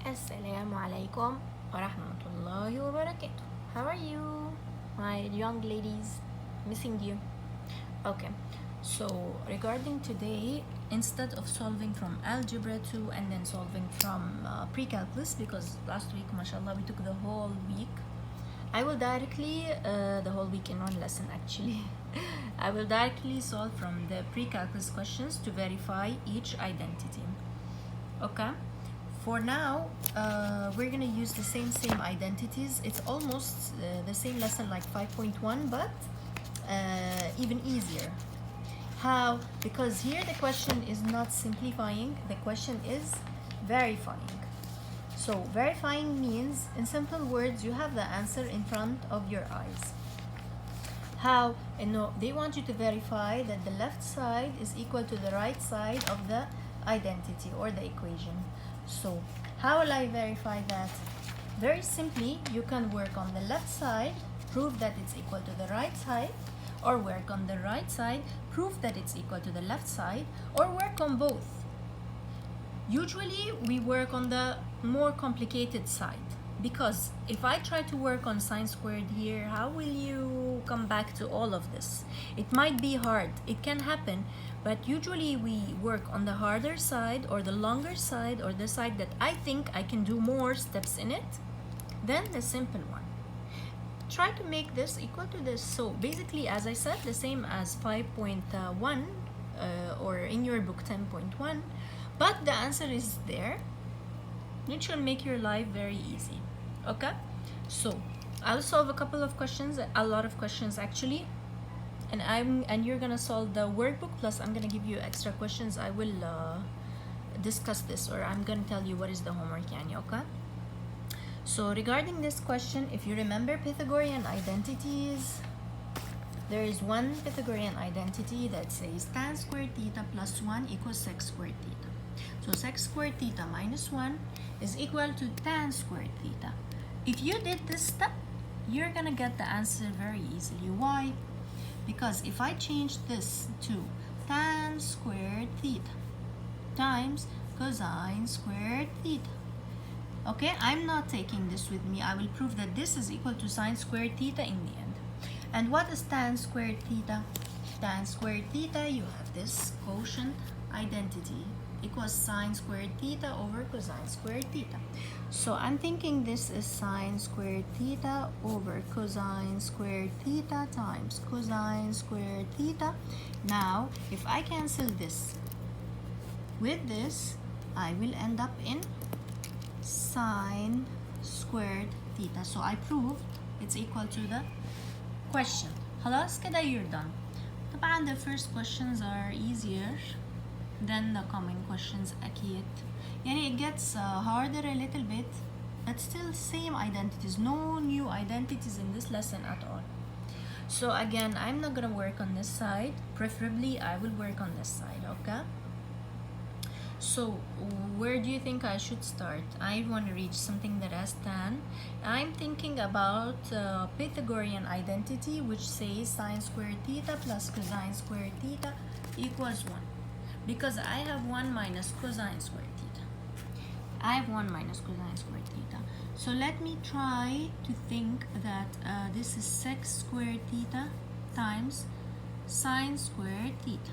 Assalamu alaikum wa rahmatullahi wa barakatuh. How are you, my young ladies? Missing you. Okay, so regarding today, instead of solving from algebra 2 and then solving from pre-calculus, because last week, mashallah, we took the whole week, I will directly, the whole week in one lesson actually, I will directly solve from the pre-calculus questions to verify each identity. Okay, for now, we're gonna use the same identities. It's almost the same lesson like 5.1, but even easier. How? Because here the question is not simplifying, the question is verifying. So verifying means, in simple words, you have the answer in front of your eyes. How? No, they want you to verify that the left side is equal to the right side of the identity or the equation. So how will I verify that? Very simply, you can work on the left side, prove that it's equal to the right side, or work on the right side, prove that it's equal to the left side, or work on both. Usually we work on the more complicated side, because if I try to work on sine squared here, how will you come back to all of this? It might be hard, it can happen, but usually we work on the harder side or the longer side or the side that I think I can do more steps in it than the simple one. Try to make this equal to this. So basically, as I said, the same as 5.1 or in your book 10.1, but the answer is there. It should make your life very easy. Okay, so I'll solve a couple of questions, a lot of questions actually, and you're gonna solve the workbook, plus I'm gonna give you extra questions. I will discuss this, or I'm gonna tell you what is the homework, yani, okay? So regarding this question, if you remember Pythagorean identities, there is one Pythagorean identity that says tan squared theta plus 1 equals sec squared theta. So sec squared theta minus 1 is equal to tan squared theta. If you did this step, you're gonna get the answer very easily. Why? Because if I change this to tan squared theta times cosine squared theta, okay, I'm not taking this with me. I will prove that this is equal to sine squared theta in the end. And what is tan squared theta? Tan squared theta, you have this quotient identity equals sine squared theta over cosine squared theta. So I'm thinking this is sine squared theta over cosine squared theta times cosine squared theta. Now, if I cancel this with this, I will end up in sine squared theta. So I prove it's equal to the question. خلاص كده you're done. طبعا the first questions are easier than the coming questions أكيد. يعني it gets harder a little bit, but still same identities, no new identities in this lesson at all. So again, I'm not gonna work on this side. Preferably I will work on this side, okay? So where do you think I should start? I want to reach something that has tan. I'm thinking about Pythagorean identity, which says sine squared theta plus cosine squared theta equals 1. Because I have 1 minus cosine squared theta. I have 1 minus cosine squared theta. So let me try to think that this is sec squared theta times sine squared theta.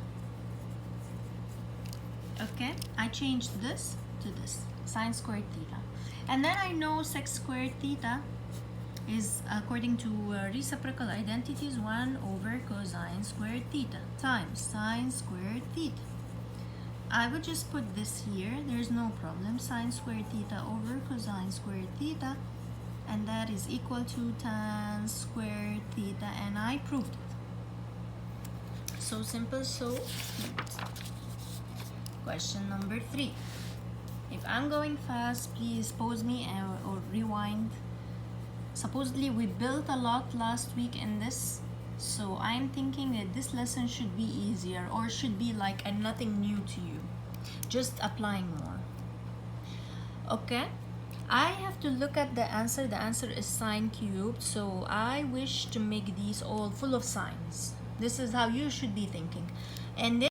Okay, I changed this to this, sine squared theta. And then I know sec squared theta is, according to reciprocal identities, 1 over cosine squared theta times sine squared theta. I would just put this here, there's no problem, sine squared theta over cosine squared theta, and that is equal to tan squared theta, and I proved it. So simple, so cute. Question number 3. If I'm going fast, please pause me or rewind. Supposedly we built a lot last week in this, so I'm thinking that this lesson should be easier, or should be like nothing new to you, just applying more. Okay, I have to look at the answer. The answer is sine cubed, so I wish to make these all full of sines. This is how you should be thinking. And then